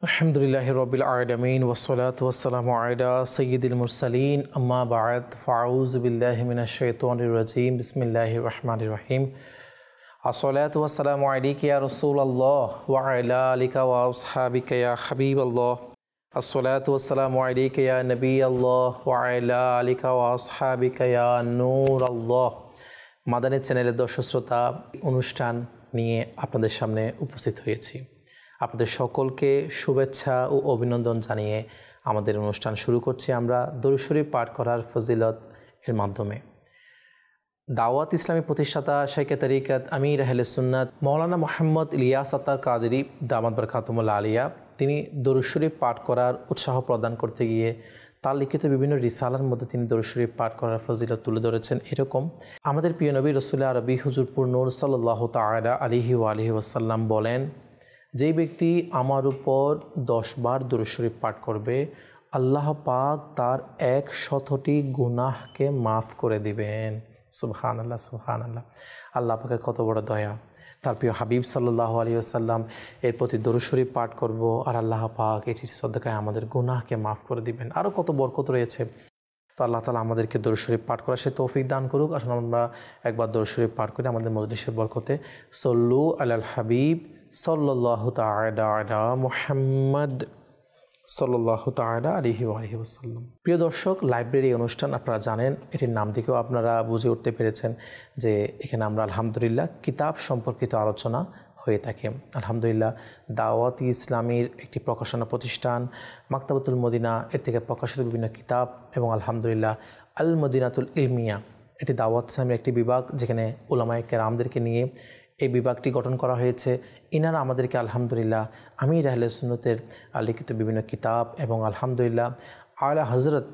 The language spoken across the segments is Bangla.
আলহামদুলিল্লাহি রাব্বিল আলামিন ওয়াসসালাতু ওয়াসসালামু আলা সাইয়্যিদিল মুরসালিন আম্মা বা'দ ফাআউযু বিল্লাহি মিনাশ শাইতানির রাজীম বিসমিল্লাহির রহমানির রহিম আসসালাতু ওয়াসসালামু আলাইকা ইয়া রাসূলুল্লাহ ওয়া আলা আলিকা ওয়া আসহাবিকা ইয়া হাবিবাল্লাহ আসসালাতু ওয়াসসালামু আলাইকা ইয়া নবিয়াল্লাহ ওয়া আলা আলিকা ওয়া আসহাবিকা ইয়া নূরাল্লাহ। মাদানী চ্যানেলের দর্শক শ্রোতা, অনুষ্ঠান নিয়ে আপনাদের সামনে উপস্থিত হয়েছি। আপনাদের সকলকে শুভেচ্ছা ও অভিনন্দন জানিয়ে আমাদের অনুষ্ঠান শুরু করছি আমরা দরুদ শরীফ পাঠ করার ফজিলত এর মাধ্যমে। দাওয়াত ইসলামী প্রতিষ্ঠাতা শাইখে তরিকত আমির আহলে সুন্নাত মাওলানা মুহাম্মদ ইলিয়াস আত্তার কাদেরী দামাত বরকাতুহুল আলিয়া তিনি দরুদ শরীফ পাঠ করার উৎসাহ প্রদান করতে গিয়ে তার লিখিত বিভিন্ন রিসালার মধ্যে তিনি দরুদ শরীফ পাঠ করার ফজিলত তুলে ধরেছেন। এরকম আমাদের প্রিয় নবী রাসূল আরবি হুজুরপুর নূর সাল্লাল্লাহু তাআলা আলাইহি ওয়া আলিহি ওয়াসাল্লাম বলেন, যেই ব্যক্তি আমার উপর 10 বার দরুদ শরীফ পাঠ করবে, আল্লাহ পাক তার 100টি গুনাহকে মাফ করে দিবেন। সুবহানাল্লাহ সুবহানাল্লাহ। আল্লাহ পাকের কত বড় দয়া। তার প্রিয় হাবিব সাল্লাল্লাহু আলাইহি ওয়াসাল্লাম এর প্রতি দরুদ শরীফ পাঠ করব আর আল্লাহ পাক এটির সদকায় আমাদের গুনাহকে মাফ করে দিবেন। আরও কত বরকত রয়েছে। তো আল্লাহ তাআলা আমাদেরকে দরুদ শরীফ পাঠ করার সে তৌফিক দান করুক। আসলে আমরা একবার দরুদ শরীফ পাঠ করি আমাদের মজলিসের বরকতে। সল্লু আলাল হাবিব সাল্লাল্লাহু তাআলা আলা মুহাম্মদ সাল্লাল্লাহু তাআলা আলাইহি ওয়া আলিহি ওয়াসাল্লাম। প্রিয় দর্শক, লাইব্রেরি অনুষ্ঠান আপনারা জানেন, এটির নাম থেকেও আপনারা বুঝে উঠতে পেরেছেন যে এখানে আমরা আলহামদুলিল্লাহ কিতাব সম্পর্কিত আলোচনা হয়ে থাকে। আলহামদুলিল্লাহ দাওয়াত ইসলামীর একটি প্রকাশনা প্রতিষ্ঠান মাকতাবাতুল মদিনা, এর থেকে প্রকাশিত বিভিন্ন কিতাব এবং আলহামদুলিল্লাহ আল মদিনাতুল ইলমিয়া, এটি দাওয়াত ইসলামের একটি বিভাগ যেখানে উলামায়ে কেরামদেরকে নিয়ে এই বিভাগটি গঠন করা হয়েছে। ইনারা আমাদেরকে আলহামদুলিল্লাহ আমির আহলে সুন্নতের লিখিত বিভিন্ন কিতাব এবং আলহামদুলিল্লাহ আলা হজরত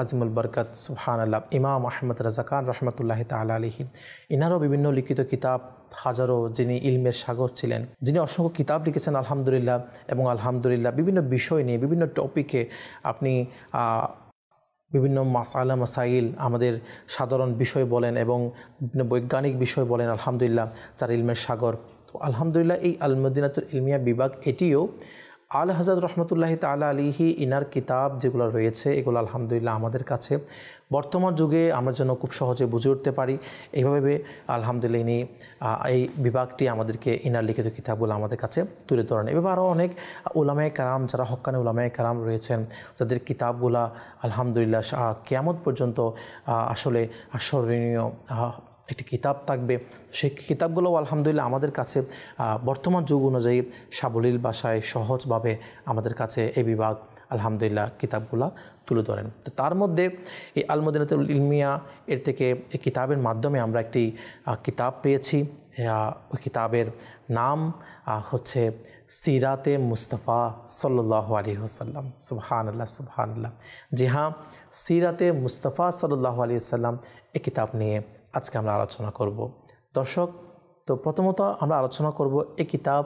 আজিমুল বরকত সুবহানাল্লাহ ইমাম আহমদ রাজা খান রহমতুল্লাহি তাআলা আলাইহি, ইনারও বিভিন্ন লিখিত কিতাব, হাজারো, যিনি ইলমের সাগর ছিলেন, যিনি অসংখ্য কিতাব লিখেছেন আলহামদুলিল্লাহ। এবং আলহামদুলিল্লাহ বিভিন্ন বিষয় নিয়ে বিভিন্ন টপিকে আপনি বিভিন্ন মাসালা মাসাইল, আমাদের সাধারণ বিষয় বলেন এবং বিভিন্ন বৈজ্ঞানিক বিষয় বলেন, আলহামদুলিল্লাহ যার ইলমের সাগর। তো আলহামদুলিল্লাহ এই আল মদিনাতুল ইলমিয়া বিভাগ এটিও আল হযরত রহমতুল্লাহি তাআলা আলাইহি ইনার কিতাব যেগুলো রয়েছে এগুলো আলহামদুলিল্লাহ আমাদের কাছে বর্তমান যুগে আমরা যেন খুব সহজে বুঝে উঠতে পারি, এইভাবে আলহামদুলিল্লাহ ইনি এই বিভাগটি আমাদেরকে ইনার লিখিত কিতাবগুলো আমাদের কাছে তুলে ধরেন। এভাবে আরও অনেক উলামায়ে কেরাম, যারা হক্কানি উলামায়ে কেরাম রয়েছেন, যাদের কিতাবগুলা আলহামদুলিল্লাহ কিয়ামত পর্যন্ত আসলে স্মরণীয় একটি কিতাব থাকবে, সেই কিতাবগুলোও আলহামদুলিল্লাহ আমাদের কাছে বর্তমান যুগ অনুযায়ী সাবলীল ভাষায় সহজভাবে আমাদের কাছে এই বিভাগ আলহামদুলিল্লাহ কিতাবগুলো তুলে ধরেন। তো তার মধ্যে এই আল মদিনাতুল ইলমিয়া এর থেকে এই কিতাবের মাধ্যমে আমরা একটি কিতাব পেয়েছি। ওই কিতাবের নাম হচ্ছে সিরাতে মুস্তাফা সাল্লাল্লাহু আলাইহি ওয়াসাল্লাম। সুবহানাল্লাহ সুবহানাল্লাহ। জি হ্যাঁ, সিরাতে মুস্তাফা সাল্লাল্লাহু আলাইহি ওয়াসাল্লাম এই কিতাব নিয়ে আজকে আমরা আলোচনা করব। দর্শক, তো প্রথমত আমরা আলোচনা করব এই কিতাব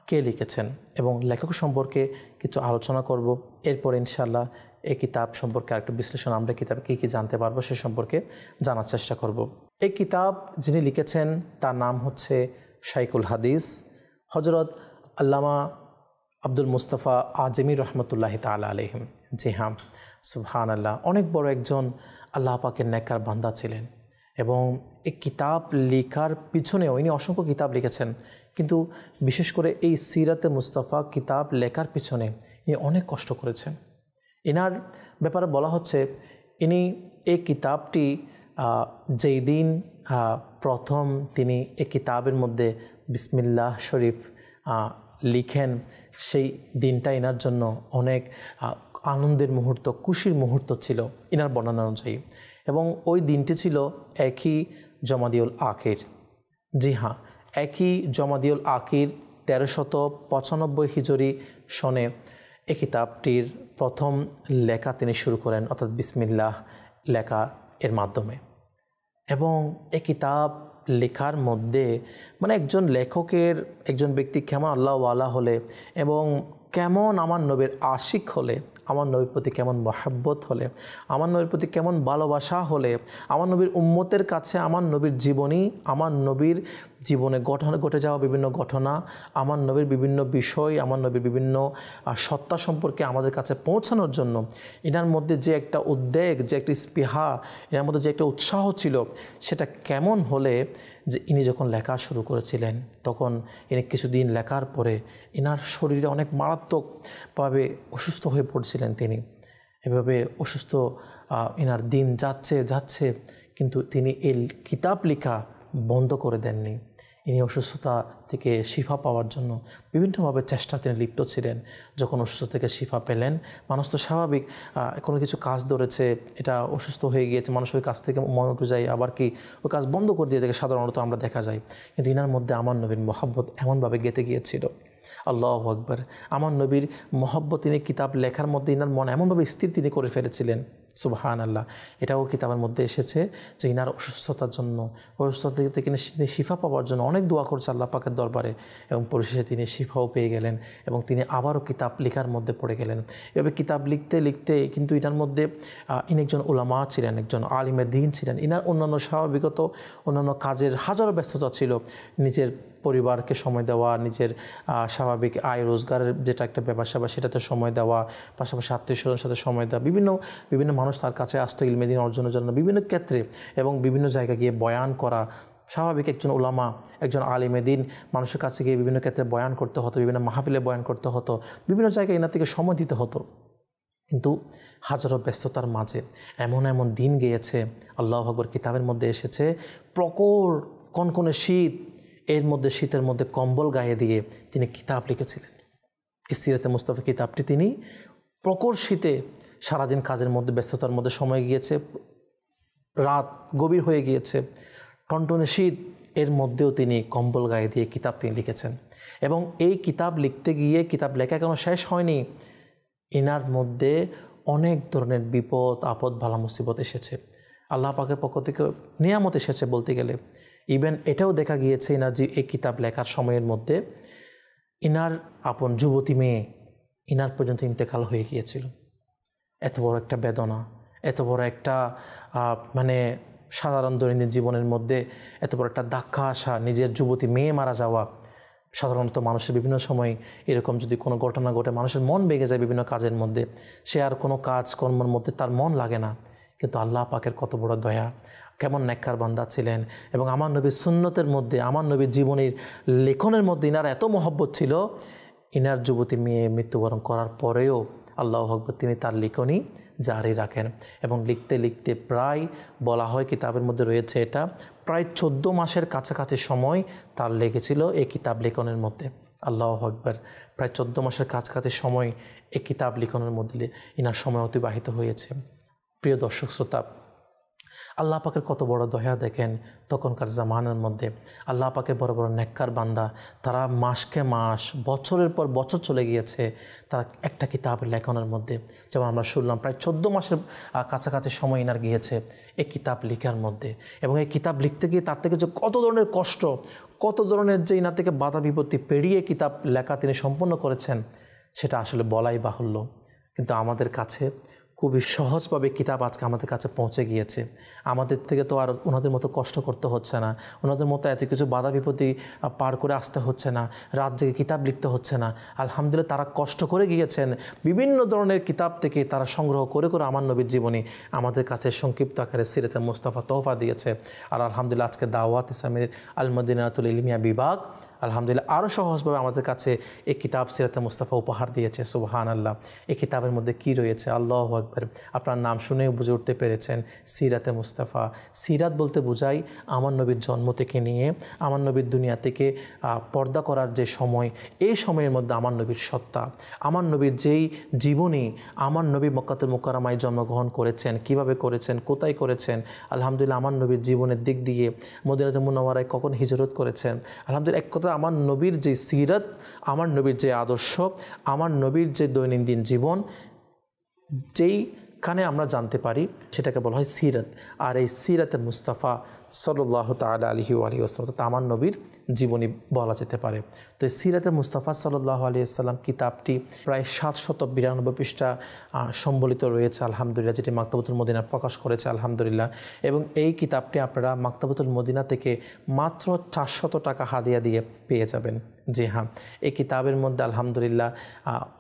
কে লিখেছেন এবং লেখক সম্পর্কে কিছু আলোচনা করব। এরপর ইনশাআল্লাহ এই কিতাব সম্পর্কে আরেকটু বিশ্লেষণ, আমরা কিতাবে কী কী জানতে পারবো সে সম্পর্কে জানার চেষ্টা করব। এই কিতাব যিনি লিখেছেন তার নাম হচ্ছে শাইখুল হাদিস হযরত আল্লামা আব্দুল মুস্তাফা আজমি রহমতুল্লাহি তাআলা আলাইহিম। জি হ্যাঁ, সুবহানাল্লাহ, অনেক বড় একজন আল্লাহ পাকের নেককার বান্দা ছিলেন এবং এই কিতাব লেখার পিছনেও ইনি অসংখ্য কিতাব লিখেছেন, কিন্তু বিশেষ করে এই সিরাতে মুস্তাফা কিতাব লেখার পিছনে ইনি অনেক কষ্ট করেছেন। এনার ব্যাপারে বলা হচ্ছে ইনি এই কিতাবটি যেই দিন প্রথম তিনি এই কিতাবের মধ্যে বিসমিল্লাহ শরীফ লিখেন, সেই দিনটা এনার জন্য অনেক আনন্দের মুহূর্ত, খুশির মুহূর্ত ছিল এনার বর্ণনা অনুযায়ী। এবং ওই দিনটি ছিল একই জমাদিউল আখির। জি হ্যাঁ, একই জমাদিউল আখির 1395 হিজরি সনে এই কিতাবটির প্রথম লেখা তিনি শুরু করেন, অর্থাৎ বিসমিল্লাহ লেখা এর মাধ্যমে। এবং এই কিতাব লেখার মধ্যে মানে একজন লেখকের, একজন ব্যক্তি কেমন আল্লাহওয়ালা হলে এবং কেমন আমার নবীর আশিক হলে, আমার নবীর প্রতি কেমন মহব্বত হলে, আমার নবীর প্রতি কেমন ভালোবাসা হলে, আমার নবীর উম্মতের কাছে আমার নবীর জীবনী, আমার নবীর জীবনে ঘটে যাওয়া বিভিন্ন ঘটনা, আমার নবীর বিভিন্ন বিষয়, আমার নবীর বিভিন্ন সত্তা সম্পর্কে আমাদের কাছে পৌঁছানোর জন্য এনার মধ্যে যে একটা উদ্বেগ, যে একটা স্পৃহা, এনার মধ্যে যে একটা উৎসাহ ছিল, সেটা কেমন হলে যে ইনি যখন লেখা শুরু করেছিলেন তখন ইনি কিছুদিন লেখার পরে এনার শরীরে অনেক মারাত্মকভাবে অসুস্থ হয়ে পড়ছিলেন। তিনি এভাবে অসুস্থ, এনার দিন যাচ্ছে কিন্তু তিনি এই কিতাব লেখা বন্ধ করে দেননি। ইনি অসুস্থতা থেকে শিফা পাওয়ার জন্য বিভিন্নভাবে চেষ্টা তিনি লিপ্ত ছিলেন। যখন অসুস্থ থেকে শিফা পেলেন, মানুষ তো স্বাভাবিক কোনো কিছু কাজ ধরেছে, এটা অসুস্থ হয়ে গিয়েছে, মানুষ ওই কাজ থেকে মন উঠে যায়, আবার কি ওই কাজ বন্ধ করে দিয়ে থাকে, সাধারণত আমরা দেখা যায়। কিন্তু ইনার মধ্যে আমার নবীর মহব্বত এমনভাবে গেঁথে গিয়েছিল, আল্লাহু আকবার। আমার নবীর মহব্বত তিনি কিতাব লেখার মধ্যে ইনার মন এমনভাবে স্থির তিনি করে ফেলেছিলেন, সুবহান আল্লাহ। এটাও কিতাবের মধ্যে এসেছে যে ইনার অসুস্থতার জন্য, অসুস্থতা থেকে তিনি শিফা পাওয়ার জন্য অনেক দোয়া করছে আল্লাহ পাকের দরবারে, এবং পরিশেষে তিনি শিফাও পেয়ে গেলেন এবং তিনি আবারও কিতাব লেখার মধ্যে পড়ে গেলেন। এভাবে কিতাব লিখতে কিন্তু ইনার মধ্যে ইনি একজন উলামা ছিলেন, একজন আলিমে দ্বীন ছিলেন। ইনার অন্যান্য স্বাভাবিকত অন্যান্য কাজের হাজারো ব্যস্ততা ছিল, নিজের পরিবারকে সময় দেওয়া, নিজের স্বাভাবিক আয় রোজগারের যেটা একটা ব্যাপার স্যাপার সেটাতে সময় দেওয়া, পাশাপাশি আত্মীয় স্বজনের সাথে সময় দেওয়া, বিভিন্ন মানুষ তার কাছে আসতো ইলমে দ্বীন অর্জনের জন্য বিভিন্ন ক্ষেত্রে, এবং বিভিন্ন জায়গায় গিয়ে বয়ান করা। স্বাভাবিক একজন উলামা, একজন আলিমে দ্বীন মানুষের কাছে গিয়ে বিভিন্ন ক্ষেত্রে বয়ান করতে হতো, বিভিন্ন মাহফিলে বয়ান করতে হতো, বিভিন্ন জায়গায় এনার থেকে সময় দিতে হতো। কিন্তু হাজারো ব্যস্ততার মাঝে এমন দিন গিয়েছে, আল্লাহু আকবার, কিতাবের মধ্যে এসেছে প্রখর কনকনে শীত, এর মধ্যে শীতের মধ্যে কম্বল গায়ে দিয়ে তিনি কিতাব লিখেছিলেন। সিরাতে মুস্তাফা কিতাবটি তিনি প্রখর শীতে, সারাদিন কাজের মধ্যে ব্যস্ততার মধ্যে সময় গিয়েছে, রাত গভীর হয়ে গিয়েছে, টনটনে শীত, এর মধ্যেও তিনি কম্বল গায়ে দিয়ে কিতাব তিনি লিখেছেন। এবং এই কিতাব লিখতে গিয়ে, কিতাব লেখা কেন শেষ হয়নি, এনার মধ্যে অনেক ধরনের বিপদ আপদ বালা মুসিবত এসেছে, আল্লাহ পাকের পক্ষ থেকে নিয়ামত এসেছে বলতে গেলে। ইভেন এটাও দেখা গিয়েছে এনার যে এই কিতাব লেখার সময়ের মধ্যে ইনার আপন যুবতী মেয়ে ইনার পর্যন্ত ইন্তেকাল হয়ে গিয়েছিল। এত বড় একটা বেদনা, এত বড় একটা মানে সাধারণ দৈনন্দিন জীবনের মধ্যে এত বড় একটা ধাক্কা আসা, নিজের যুবতী মেয়ে মারা যাওয়া। সাধারণত মানুষের বিভিন্ন সময় এরকম যদি কোনো ঘটনা ঘটে, মানুষের মন ভেঙে যায় বিভিন্ন কাজের মধ্যে, সে আর কোনো কাজ কর্মের মধ্যে তার মন লাগে না। কিন্তু আল্লাহ পাকের কত বড় দয়া, কেমন নেককার বান্দা ছিলেন। এবং আমার নবীর সুন্নতের মধ্যে, আমার নবীর জীবনের লেখনের মধ্যে ইনার এত মহব্বত ছিল, ইনার যুবতী মেয়ে মৃত্যুবরণ করার পরেও আল্লাহু আকবার তিনি তার লিখনি জারি রাখেন। এবং লিখতে প্রায় বলা হয়, কিতাবের মধ্যে রয়েছে এটা, প্রায় 14 মাসের কাছাকাছি সময় তার লেগেছিল এই কিতাব লেখনের মধ্যে। আল্লাহু আকবার, প্রায় 14 মাসের কাছাকাছি সময় এই কিতাব লিখনের মধ্যে ইনার সময় অতিবাহিত হয়েছে। প্রিয় দর্শক শ্রোতা, আল্লাহ পাকের কত বড় দয়া দেখেন। তখনকার জামানার মধ্যে আল্লাহ পাকের বড় বড় নেককার বান্দা, তারা মাসকে মাস, বছরের পর বছর চলে গিয়েছে তারা একটা কিতাব লেখনের মধ্যে। যেমন আমরা শুনলাম প্রায় 14 মাসের কাছাকাছি সময় ইনার গিয়েছে এই কিতাব লেখার মধ্যে। এবং এই কিতাব লিখতে গিয়ে তার থেকে যে কত ধরনের কষ্ট, কত ধরনের যে ইনার থেকে বাধা বিপত্তি পেরিয়ে কিতাব লেখা তিনি সম্পন্ন করেছেন, সেটা আসলে বলাই বাহুল্য। কিন্তু আমাদের কাছে খুবই সহজভাবে কিতাব আজকে আমাদের কাছে পৌঁছে গিয়েছে। আমাদের থেকে তো আর ওনাদের মতো কষ্ট করতে হচ্ছে না, ওনাদের মতো এত কিছু বাধা বিপত্তি পার করে আসতে হচ্ছে না, রাত জেগে কিতাব লিখতে হচ্ছে না। আলহামদুলিল্লাহ, তারা কষ্ট করে গিয়েছেন, বিভিন্ন ধরনের কিতাব থেকে তারা সংগ্রহ করে আমার নবীর জীবনী আমাদের কাছে সংক্ষিপ্ত আকারে সিরাতে মুস্তাফা তোহফা দিয়েছে। আর আলহামদুলিল্লাহ, আজকে দাওয়াত ইসলামের আল মদিনাতুল ইলমিয়া বিভাগ আলহামদুলিল্লাহ আরও সহজভাবে আমাদের কাছে এই কিতাব সিরাতে মুস্তাফা উপহার দিয়েছে। সুবহান আল্লাহ। এই কিতাবের মধ্যে কি রয়েছে, আল্লাহু আকবার, আপনার নাম শুনেও বুঝে উঠতে পেরেছেন, সিরাতে মুস্তাফা। সিরাত বলতে বোঝায় আমার নবীর জন্ম থেকে নিয়ে আমার নবীর দুনিয়া থেকে পর্দা করার যে সময়, এই সময়ের মধ্যে আমার নবীর সত্তা, আমার নবীর যেই জীবনী, আমার নবী মক্কাতুল মুকাররমায় জন্মগ্রহণ করেছেন, কিভাবে করেছেন, কোথায় করেছেন, আলহামদুলিল্লাহ আমার নবীর জীবনের দিক দিয়ে মদিনাতুল মুনাওয়ারায় কখন হিজরত করেছেন, আলহামদুলিল্লাহ এক কথা আমার নবীর যে সিরাত, আমার নবীর যে আদর্শ, আমার নবীর যে দৈনন্দিন জীবন, যেই এইখানে আমরা জানতে পারি সেটাকে বলা হয় সিরাত। আর এই সিরাতে মুস্তাফা সাল্লাল্লাহু তাআলা আলাইহি ওয়া আলিহি ওয়াসাল্লাম আমার নবীর জীবনী বলা যেতে পারে। তো এই সিরাতে মুস্তাফা সাল্লাল্লাহু আলাইহি ওয়াসাল্লাম কিতাবটি প্রায় 792 পৃষ্ঠা সম্বলিত রয়েছে আলহামদুলিল্লাহ, যেটি মাকতাবাতুল মদিনা প্রকাশ করেছে আলহামদুলিল্লাহ। এবং এই কিতাবটি আপনারা মাকতাবাতুল মদিনা থেকে মাত্র 400 টাকা হাদিয়া দিয়ে পেয়ে যাবেন। জি হ্যাঁ, এই কিতাবের মধ্যে আলহামদুলিল্লাহ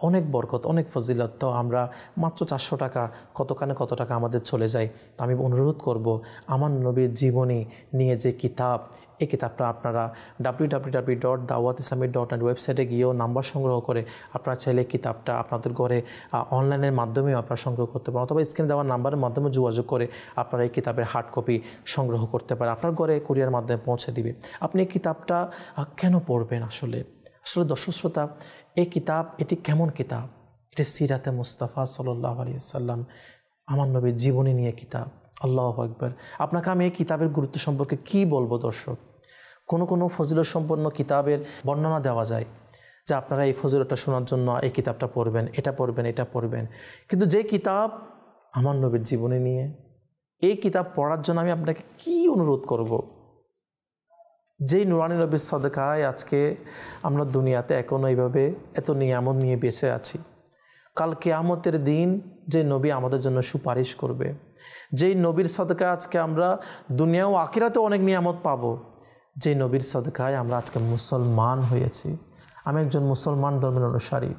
অনেক বরকত, অনেক ফজিলত। তো আমরা মাত্র 400 টাকা কতখানে কত টাকা আমাদের চলে যায়। তো আমি অনুরোধ করব, আমার নবীর জীবনী নিয়ে যে কিতাব, এই কিতাবটা আপনারা www.dawat-islami.net ওয়েবসাইটে গিয়েও নাম্বার সংগ্রহ করে আপনারা চাইলে কিতাবটা আপনাদের ঘরে অনলাইনের মাধ্যমেও আপনারা সংগ্রহ করতে পারেন, অথবা স্ক্রিনে দেওয়ার নাম্বারের মাধ্যমে যোগাযোগ করে আপনারা এই কিতাবের হার্ড কপি সংগ্রহ করতে পারেন। আপনার ঘরে কুরিয়ার মাধ্যমে পৌঁছে দিবে। আপনি এই কিতাবটা কেন পড়বেন? আসলে দর্শক শ্রোতা, এই কিতাব এটি কেমন কিতাব? এটি সিরাতে মুস্তাফা সাল্লাল্লাহু আলাইহি ওয়াসাল্লাম আমার নবীর জীবনী নিয়ে কিতাব। আল্লাহু আকবার। আপনাকে আমি এই কিতাবের গুরুত্ব সম্পর্কে কি বলবো দর্শক? কোনো ফজিলত সম্পন্ন কিতাবের বর্ণনা দেওয়া যায় যে আপনারা এই ফজিলতটা শোনার জন্য এই কিতাবটা পড়বেন, এটা পড়বেন, এটা পড়বেন। কিন্তু যে কিতাব আমার নবীর জীবনী নিয়ে, এই কিতাব পড়ার জন্য আমি আপনাকে কি অনুরোধ করব? যেই নুরানি নবীর সদকায় আজকে আমরা দুনিয়াতে এখনও এইভাবে এত নিয়ামত নিয়ে বেঁচে আছি। কাল কিয়ামতের দিন যে নবী আমাদের জন্য সুপারিশ করবে, যেই নবীর সদকায় আজকে আমরা দুনিয়া ও আখিরাতে অনেক নিয়ামত পাবো, যে নবীর সদকায় আমরা আজকে মুসলমান হয়েছি। আমি একজন মুসলমান ধর্মের অনুসারী।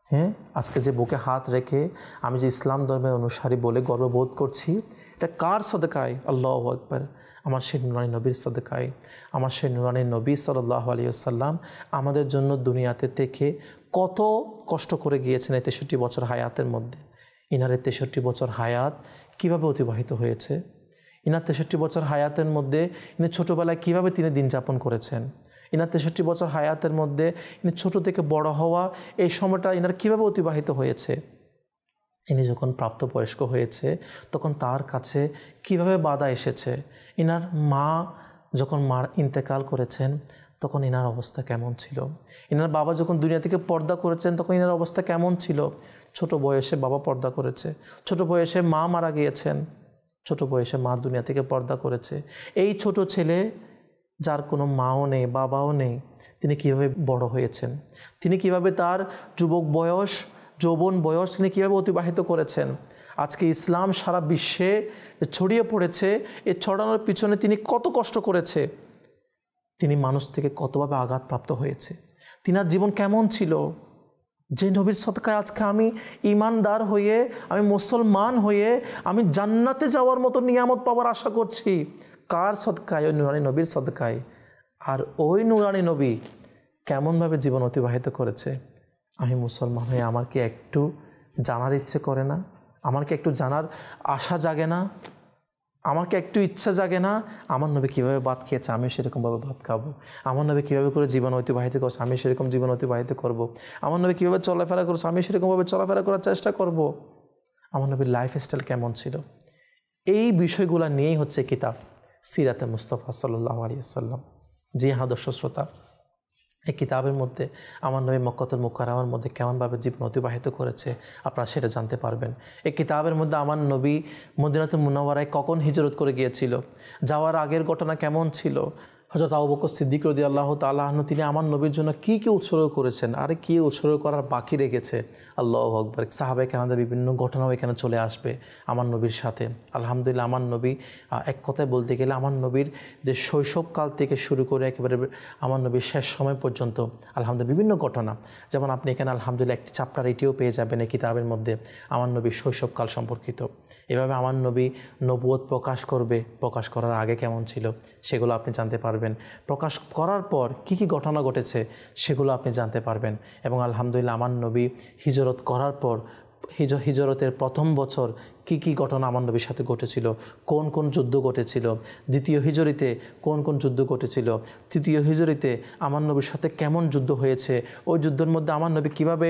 হ্যাঁ, আজকে যে বুকে হাত রেখে আমি যে ইসলাম ধর্মের অনুসারী বলে গর্ববোধ করছি, এটা কার সদকায়? আল্লাহু আকবার। আমার সেই নুরানি নবীর সদকায়। আমার সেই নুরানি নবী সাল্লাল্লাহু আলাইহি ওয়াসাল্লাম আমাদের জন্য দুনিয়াতে থেকে কত কষ্ট করে গিয়েছেন এই 63 বছর হায়াতের মধ্যে। ইনার 63 বছর হায়াত কিভাবে অতিবাহিত হয়েছে? ইনার 63 বছর হায়াতের মধ্যে ইনি ছোটোবেলায় কীভাবে তিনি দিন যাপন করেছেন? ইনার 63 বছর হায়াতের মধ্যে ইনি ছোটো থেকে বড় হওয়া, এই সময়টা ইনার কীভাবে অতিবাহিত হয়েছে? ইনি যখন প্রাপ্তবয়স্ক হয়েছে তখন তার কাছে কিভাবে বাধা এসেছে? ইনার মা যখন মার ইন্তেকাল করেছেন তখন ইনার অবস্থা কেমন ছিল? ইনার বাবা যখন দুনিয়া থেকে পর্দা করেছেন তখন ইনার অবস্থা কেমন ছিল? ছোট বয়সে বাবা পর্দা করেছে, ছোট বয়সে মা মারা গিয়েছেন, ছোট বয়সে মা দুনিয়া থেকে পর্দা করেছে। এই ছোট ছেলে যার কোনো মাও নেই, বাবাও নেই, তিনি কিভাবে বড় হয়েছেন? তিনি কিভাবে তার যুবক বয়স, যৌবন বয়স তিনি কীভাবে অতিবাহিত করেছেন? আজকে ইসলাম সারা বিশ্বে ছড়িয়ে পড়েছে, এ ছড়ানোর পিছনে তিনি কত কষ্ট করেছে, তিনি মানুষ থেকে কতভাবে আঘাতপ্রাপ্ত হয়েছে, তিনার জীবন কেমন ছিল? যে নবীর সদকায় আজকে আমি ঈমানদার হয়ে, আমি মুসলমান হয়ে আমি জান্নাতে যাওয়ার মতো নিয়ামত পাওয়ার আশা করছি। কার সদকায়? ওই নুরানি নবীর সদকায়। আর ওই নুরানি নবী কেমনভাবে জীবন অতিবাহিত করেছে, আমি মুসলমান হয়ে আমার কি একটু জানার ইচ্ছে করে না? আমার কি একটু জানার আশা জাগে না? আমার কি একটু ইচ্ছা জাগে না? আমার নবী কীভাবে ভাত খেয়েছে, আমি সেরকমভাবে ভাত খাবো। আমার নবী কীভাবে করে জীবন অতিবাহিত করছে, আমি সেরকম জীবন অতিবাহিত করব। আমার নবী কীভাবে চলাফেরা করছে, আমি সেরকমভাবে চলাফেরা করার চেষ্টা করব। আমার নবীর লাইফস্টাইল কেমন ছিল, এই বিষয়গুলো নিয়েই হচ্ছে কিতাব সিরাতে মুস্তাফা সাল্লাল্লাহু আলাইহি ওয়াসাল্লাম। জি হ্যাঁ দর্শক শ্রোতা, এই কিতাবের মধ্যে আমার নবী মক্কাতুল মুকাররমার মধ্যে কেমনভাবে জীবন অতিবাহিত করেছে আপনারা সেটা জানতে পারবেন। এই কিতাবের মধ্যে আমার নবী মদিনাতুল মুনাওয়ারায় কখন হিজরত করে গিয়েছিল, যাওয়ার আগের ঘটনা কেমন ছিল, হযরত আবু বকর সিদ্দিক রাদিয়াল্লাহু তাআলা আনহু তিনি আমার নবীর জন্য কী কী উৎসর্গ করেছেন, আরে কী উৎসর্গ করার বাকি রেখেছে। আল্লাহু আকবার। সাহাবায়ে কেরামদের বিভিন্ন ঘটনাও এখানে চলে আসবে আমার নবীর সাথে। আলহামদুলিল্লাহ, আমার নবী এক কথায় বলতে গেলে আমার নবীর যে শৈশবকাল থেকে শুরু করে একেবারে আমার নবীর শেষ সময় পর্যন্ত আলহামদুলিল্লাহ বিভিন্ন ঘটনা, যেমন আপনি এখানে আলহামদুলিল্লাহ একটি চ্যাপ্টার এটিও পেয়ে যাবেন এই কিতাবের মধ্যে আমার নবীর শৈশবকাল সম্পর্কিত। এভাবে আমার নবী নবুয়ত প্রকাশ করবে, প্রকাশ করার আগে কেমন ছিল সেগুলো আপনি জানতে পারবেন, প্রকাশ করার পর কি কি ঘটনা ঘটেছে সেগুলো আপনি জানতে পারবেন। এবং আলহামদুলিল্লাহ আমার নবী হিজরত করার পর হিজরতের প্রথম বছর কি কি ঘটনা আমার নবীর সাথে ঘটেছিল, কোন কোন যুদ্ধ ঘটেছিল, দ্বিতীয় হিজরিতে কোন কোন যুদ্ধ ঘটেছিল, তৃতীয় হিজরিতে আমার নবীর সাথে কেমন যুদ্ধ হয়েছে, ওই যুদ্ধের মধ্যে আমার নবী কীভাবে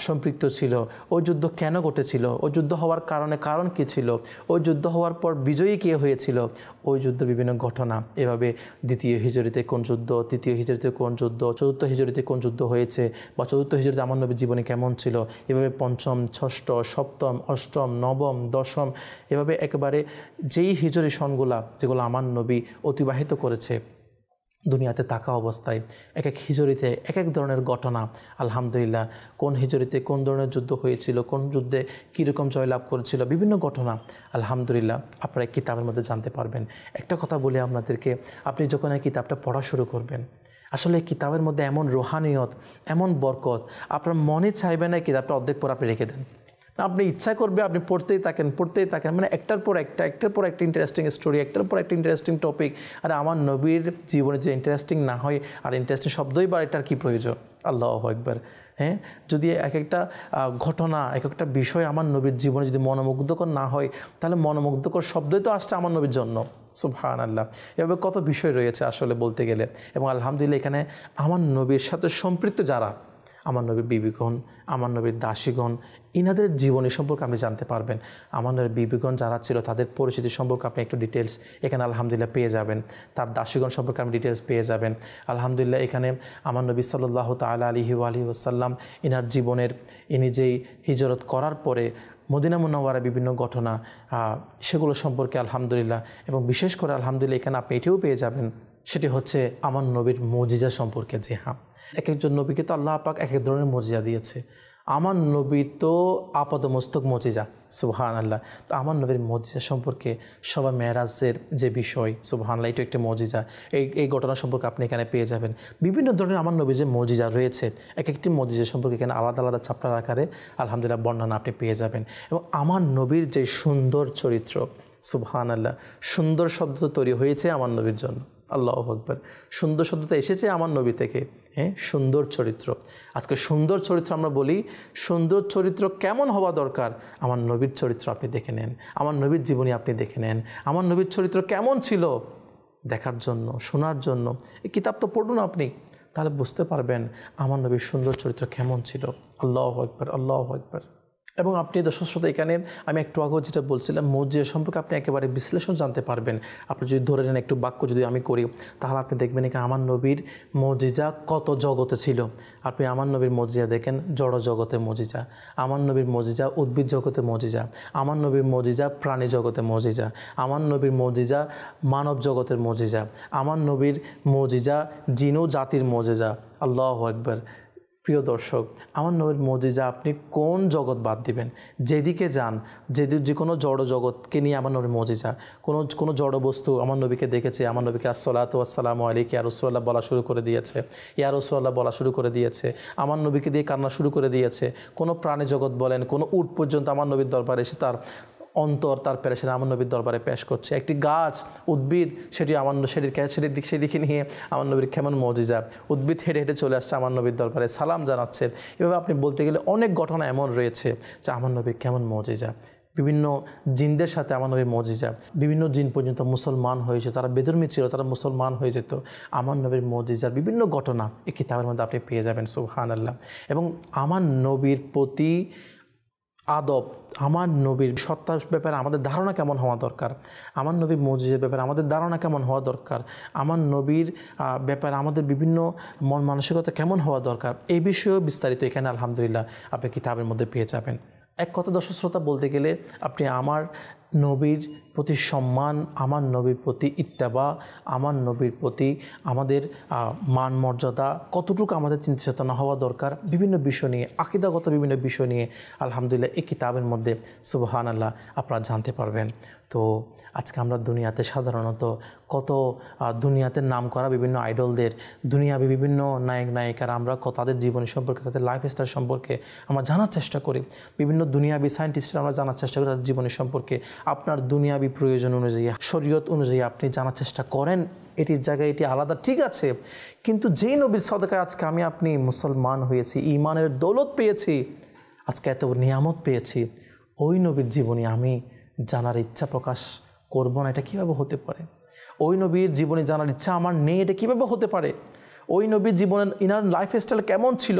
সম্পৃক্ত ছিল, ওই যুদ্ধ কেন ঘটেছিল, ওই যুদ্ধ হওয়ার কারণ কী ছিল, ওই যুদ্ধ হওয়ার পর বিজয়ী কে হয়েছিল, ওই যুদ্ধের বিভিন্ন ঘটনা, এভাবে দ্বিতীয় হিজরিতে কোন যুদ্ধ, তৃতীয় হিজরিতে কোন যুদ্ধ, চতুর্থ হিজরিতে কোন যুদ্ধ হয়েছে, বা চতুর্থ হিজরিতে আমার নবীর জীবনে কেমন ছিল, এভাবে পঞ্চম, ষষ্ঠ, সপ্তম, অষ্টম, নবম, দশম, এভাবে একেবারে যেই হিজরি সনগুলা যেগুলো আমার নবী অতিবাহিত করেছে দুনিয়াতে থাকা অবস্থায়, এক এক হিজরিতে এক এক ধরনের ঘটনা, আলহামদুলিল্লাহ, কোন হিজরিতে কোন ধরনের যুদ্ধ হয়েছিল, কোন যুদ্ধে কীরকম জয়লাভ করেছিল, বিভিন্ন ঘটনা আলহামদুলিল্লাহ আপনারা এই কিতাবের মধ্যে জানতে পারবেন। একটা কথা বলি আপনাদেরকে, আপনি যখন এই কিতাবটা পড়া শুরু করবেন, আসলে এই কিতাবের মধ্যে এমন রুহানিয়ত, এমন বরকত, আপনার মনে চাইবে না কিতাবটা অর্ধেক পর আপনি রেখে দেন, আপনি ইচ্ছা করবে আপনি পড়তেই থাকেন, মানে একটার পর একটা ইন্টারেস্টিং স্টোরি, একটার পর একটা ইন্টারেস্টিং টপিক। আর আমার নবীর জীবনে যে ইন্টারেস্টিং না হয়, আর ইন্টারেস্টিং শব্দই বা এটার কী প্রয়োজন? আল্লাহু আকবার। হ্যাঁ, যদি এক একটা ঘটনা, এক একটা বিষয় আমার নবীর জীবনে যদি মনোমুগ্ধকর না হয়, তাহলে মনোমুগ্ধকর শব্দই তো আসছে আমার নবীর জন্য। সুবহানাল্লাহ। এভাবে কত বিষয় রয়েছে আসলে বলতে গেলে। এবং আলহামদুলিল্লাহ এখানে আমার নবীর সাথে সম্পৃক্ত যারা, আমার নবীর বিবিগণ, আমার নবীর দাসীগণ, ইনাদের জীবনী সম্পর্কে আপনি জানতে পারবেন। আমার নবীর বিবিগণ যারা ছিল তাদের পরিচিতি সম্পর্কে আপনি একটু ডিটেলস এখানে আলহামদুলিল্লাহ পেয়ে যাবেন। তার দাসীগণ সম্পর্কে আপনি ডিটেলস পেয়ে যাবেন আলহামদুলিল্লাহ। এখানে আমার নবী সাল্লাল্লাহু তাআলা আলাইহি ওয়াসাল্লাম ইনার জীবনের, ইনি যেই হিজরত করার পরে মদিনা মুনাওয়ারার বিভিন্ন ঘটনা, সেগুলো সম্পর্কে আলহামদুলিল্লাহ, এবং বিশেষ করে আলহামদুলিল্লাহ এখানে আপনি এটিও পেয়ে যাবেন, সেটি হচ্ছে আমার নবীর মুজিজা সম্পর্কে। যে হ্যাঁ, এক একজন নবীকে তো আল্লাহ পাক এক এক ধরনের মুজিজা দিয়েছে। আমার নবী তো আপাদমস্তক মুজিজা, সুবহানাল্লাহ। তো আমার নবীর মুজিজা সম্পর্কে সবাই মেরাজের যে বিষয়, সুবহানাল্লাহ, এটা একটা মুজিজা, এই ঘটনা সম্পর্কে আপনি এখানে পেয়ে যাবেন। বিভিন্ন ধরনের আমার নবীর যে মুজিজা রয়েছে, এক একটি মুজিজা সম্পর্কে এখানে আলাদা আলাদা চ্যাপ্টার আকারে আলহামদুলিল্লাহ বর্ণনা আপনি পেয়ে যাবেন। এবং আমার নবীর যে সুন্দর চরিত্র, সুবহানাল্লাহ, সুন্দর শব্দ তৈরি হয়েছে আমার নবীর জন্য। আল্লাহু আকবার। সুন্দর শব্দটা এসেছে আমার নবী থেকে। হ্যাঁ, সুন্দর চরিত্র। আজকে সুন্দর চরিত্র আমরা বলি, সুন্দর চরিত্র কেমন হওয়া দরকার? আমার নবীর চরিত্র আপনি দেখে নেন, আমার নবীর জীবনী আপনি দেখে নেন, আমার নবীর চরিত্র কেমন ছিল দেখার জন্য, শোনার জন্য এই কিতাব তো পড়ুন আপনি, তাহলে বুঝতে পারবেন আমার নবীর সুন্দর চরিত্র কেমন ছিল। আল্লাহু আকবার, আল্লাহু আকবার। এবং আপনি দর্শক শ্রোতা, এখানে আমি একটু আগেও যেটা বলছিলাম, মুজিজা সম্পর্কে আপনি একেবারে বিশ্লেষণ জানতে পারবেন। আপনি যদি ধরে নেন একটু বাক্য যদি আমি করি, তাহলে আপনি দেখবেন এখানে আমার নবীর মুজিজা কত জগতে ছিল। আপনি আমার নবীর মুজিজা দেখেন, জড় জগতে মুজিজা, আমার নবীর মুজিজা উদ্ভিদ জগতে মুজিজা, আমার নবীর মুজিজা প্রাণী জগতে মুজিজা, আমার নবীর মুজিজা মানব জগতের মুজিজা, আমার নবীর মুজিজা জিনু জাতির মুজিজা। আল্লাহু আকবার। প্রিয় দর্শক, আমার নবীর মুজিজা আপনি কোন জগৎ বাদ দিবেন, যেদিকে যান, যে কোনো জড় জগৎকে নিয়ে আমার নবীর মুজিজা। কোনো জড় বস্তু আমার নবীকে দেখেছে, আমার নবীকে আসসালাতু ওয়াসসালামু আলাইকা ইয়া রাসূলুল্লাহ বলা শুরু করে দিয়েছে, ইয়া রাসূলুল্লাহ বলা শুরু করে দিয়েছে, আমার নবীকে দিয়ে কান্না শুরু করে দিয়েছে। কোনো প্রাণী জগৎ বলেন, কোনো উট পর্যন্ত আমার নবীর দরবারে এসে তার অন্তর, তার পেরেশানি আমার নবীর দরবারে পেশ করছে। একটি গাছ, উদ্ভিদ, সেটিকে নিয়ে আমার নবীর কেমন মুজিজা। উদ্ভিদ হেঁটে হেঁটে চলে আসছে আমার নবীর দরবারে, সালাম জানাচ্ছে। এভাবে আপনি বলতে গেলে অনেক ঘটনা এমন রয়েছে যে আমার নবীর কেমন মুজিজা। বিভিন্ন জিনদের সাথে আমার নবীর মুজিজা, বিভিন্ন জিন পর্যন্ত মুসলমান হয়েছে, তারা বেদর্মী ছিল, তারা মুসলমান হয়ে যেত। আমার নবীর মুজিজার বিভিন্ন ঘটনা এই কিতাবের মধ্যে আপনি পেয়ে যাবেন, সুবহানাল্লাহ। এবং আমার নবীর প্রতি আদব, আমার নবীর সত্তার ব্যাপারে আমাদের ধারণা কেমন হওয়া দরকার, আমার নবীর মুজিজার ব্যাপারে আমাদের ধারণা কেমন হওয়া দরকার, আমার নবীর ব্যাপারে আমাদের বিভিন্ন মন মানসিকতা কেমন হওয়া দরকার, এই বিষয়েও বিস্তারিত এখানে আলহামদুলিল্লাহ আপনি কিতাবের মধ্যে পেয়ে যাবেন। এক কথা দর্শক শ্রোতা, বলতে গেলে আপনি আমার নবীর প্রতি সম্মান, আমার নবীর প্রতি ইত্তেবা, আমার নবীর প্রতি আমাদের মান মর্যাদা কতটুকু আমাদের চিন্তা চেতনা হওয়া দরকার, বিভিন্ন বিষয় নিয়ে, আকীদাগত বিভিন্ন বিষয় নিয়ে আলহামদুলিল্লাহ এই কিতাবের মধ্যে সুবহানাল্লাহ আপনারা জানতে পারবেন। তো আজকে আমরা দুনিয়াতে সাধারণত কত দুনিয়াতে নাম করা বিভিন্ন আইডলদের, দুনিয়াবি বিভিন্ন নায়ক নায়িকারা, আমরা তাদের জীবনী সম্পর্কে, তাদের লাইফস্টাইল সম্পর্কে আমরা জানার চেষ্টা করি। বিভিন্ন দুনিয়াবি সায়েন্টিস্টরা আমরা জানার চেষ্টা করি তাদের জীবনী সম্পর্কে। আপনার দুনিয়াবি প্রয়োজন অনুযায়ী, শরীয়ত অনুযায়ী আপনি জানার চেষ্টা করেন, এটির জায়গায় এটি আলাদা, ঠিক আছে। কিন্তু যেই নবীর সদকায় আজকে আমি আপনি মুসলমান হয়েছি, ঈমানের দৌলত পেয়েছি, আজকে এত নিয়ামত পেয়েছি, ওই নবীর জীবনী আমি জানার ইচ্ছা প্রকাশ করব না, এটা কীভাবে হতে পারে? ওই নবীর জীবনী জানার ইচ্ছা আমার নেই, এটা কীভাবে হতে পারে? ওই নবীর জীবনের ইনার লাইফস্টাইল কেমন ছিল,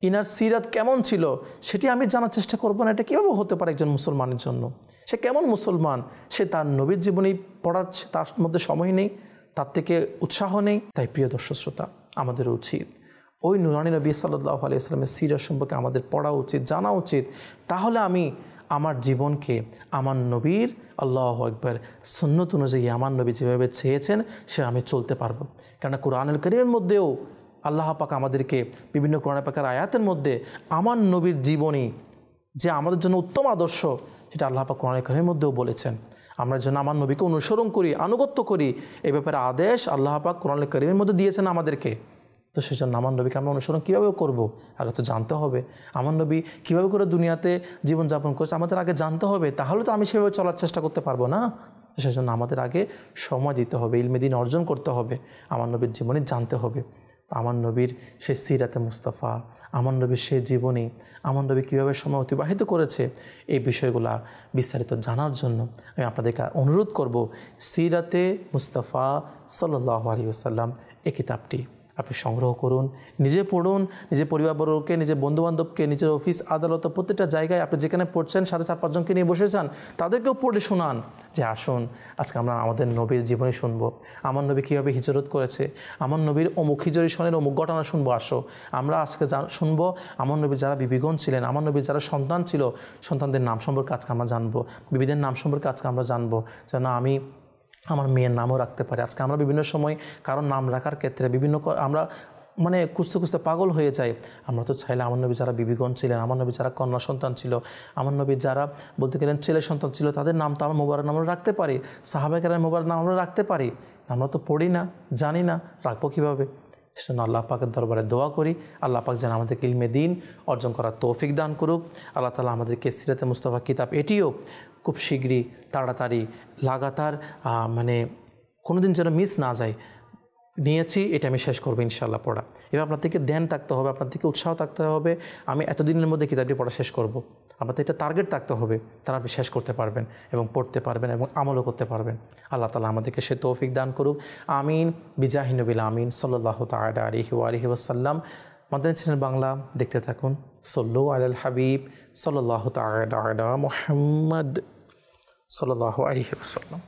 ইনার সিরাত কেমন ছিল, সেটি আমি জানার চেষ্টা করব না, এটা কীভাবে হতে পারে একজন মুসলমানের জন্য? সে কেমন মুসলমান? সে তার নবীর জীবনী পড়ার তার মধ্যে সময় নেই, তার থেকে উৎসাহ নেই। তাই প্রিয় দর্শক শ্রোতা, আমাদের উচিত ওই নুরানি নবী সাল্লাল্লাহু আলাইহি ওয়াসাল্লামের সিরাত সম্পর্কে আমাদের পড়া উচিত, জানা উচিত। তাহলে আমি আমার জীবনকে আমার নবীর, আল্লাহু আকবার, সুন্নত অনুযায়ী আমার নবী যেভাবে চেয়েছেন সে আমি চলতে পারবো। কেননা কুরআনুল কারীমের মধ্যেও আল্লাহ পাক আমাদেরকে বিভিন্ন কোরআন পাকের আয়াতের মধ্যে আমার নবীর জীবনী যে আমাদের জন্য উত্তম আদর্শ, সেটা আল্লাহ পাক কোরআনুল কারীমের মধ্যেও বলেছেন। আমরা যেন আমার নবীকে অনুসরণ করি, আনুগত্য করি, এই ব্যাপারে আদেশ আল্লাহ পাক কোরআনুল কারীমের মধ্যে দিয়েছেন আমাদেরকে। তো সেজন্য আমার নবীকে আমরা অনুসরণ কীভাবে করব? আগে তো জানতে হবে আমার নবী কীভাবে করে দুনিয়াতে জীবনযাপন করছে, আমাদের আগে জানতে হবে। তাহলে তো আমি সেভাবে চলার চেষ্টা করতে পারবো না। সেজন্য আমাদের আগে সময় দিতে হবে, ইলমে দ্বীন অর্জন করতে হবে, আমার নবীর জীবনী জানতে হবে। আমার নবীর সেই সিরাতে মুস্তাফা, আমার নবীর সেই জীবনী, আমার নবী কীভাবে সময় অতিবাহিত করেছে, এই বিষয়গুলা বিস্তারিত জানার জন্য আমি আপনাদেরকে অনুরোধ করব, সিরাতে মুস্তাফা সাল্লাল্লাহু আলাইহি ওয়াসাল্লাম এই কিতাবটি আপনি সংগ্রহ করুন, নিজে পড়ুন, নিজের পরিবারবর্গকে, নিজের বন্ধুবান্ধবকে, নিজের অফিস আদালত প্রত্যেকটা জায়গায় আপনি যেখানে পড়ছেন সাথে 4-5 জনকে নিয়ে বসেছেন, তাদেরকেও পড়ে শোনান যে আসুন আজকে আমরা আমাদের নবীর জীবনী শুনবো, আমার নবী কীভাবে হিজরত করেছে, আমার নবীর অমুক হিজরিসনের অমুক ঘটনা শুনবো। আসো আমরা আজকে শুনবো আমার নবীর যারা বিবিগণ ছিলেন, আমার নবীর যারা সন্তান ছিল, সন্তানদের নাম সম্পর্কে আজকে আমরা জানবো, বিবিদের নাম সম্পর্কে আজকে আমরা জানবো, যেন আমি আমার মেয়ের নামও রাখতে পারি। আজকে আমরা বিভিন্ন সময় কারণ নাম রাখার ক্ষেত্রে বিভিন্ন আমরা খুঁজতে খুঁজতে পাগল হয়ে যাই। আমরা তো চাইলে আমার নবী যারা বিবিগণ ছিলেন, আমার নবী যারা কন্যা সন্তান ছিল, আমার নবী যারা বলতে গেলেন ছেলে সন্তান ছিল, তাদের নাম তো আমার মোবারক নাম আমরা রাখতে পারি, সাহাবায়ে কেরামের মোবারক নাম আমরা রাখতে পারি। আমরা তো পড়ি না, জানি না, রাখবো কীভাবে? সেজন্য আল্লাহ পাকের দরবারে দোয়া করি, আল্লাহ পাক যেন আমাদেরকে ইলমে দ্বীন অর্জন করার তৌফিক দান করুক। আল্লাহ তাআলা আমাদেরকে সিরাতে মুস্তাফা কিতাব এটিও খুব শীঘ্রই তাড়াতাড়ি লাগাতার কোনোদিন যেন মিস না যায়, নিয়েছি এটা আমি শেষ করবো ইনশাআল্লাহ পড়া। এবার আপনার থেকে ধ্যান থাকতে হবে, আপনার থেকে উৎসাহ থাকতে হবে, আমি এতদিনের মধ্যে কিতাবটি পড়া শেষ করব। আপনার এটা টার্গেট থাকতে হবে, তারা আপনি শেষ করতে পারবেন এবং পড়তে পারবেন এবং আমলও করতে পারবেন। আল্লাহ তাআলা আমাদেরকে সে তৌফিক দান করুক, আমিন। বিজাহি নবিল আমিন সাল্লাল্লাহু তাআলা আলাইহি ওয়াসাল্লাম। মাদানী চ্যানেল বাংলা দেখতে থাকুন। সল্লু আলাল হাবিব সাল্লাল্লাহু তাআলা আলা মুহাম্মদ সাল্লাল্লাহু আলাইহি ওয়াসাল্লাম।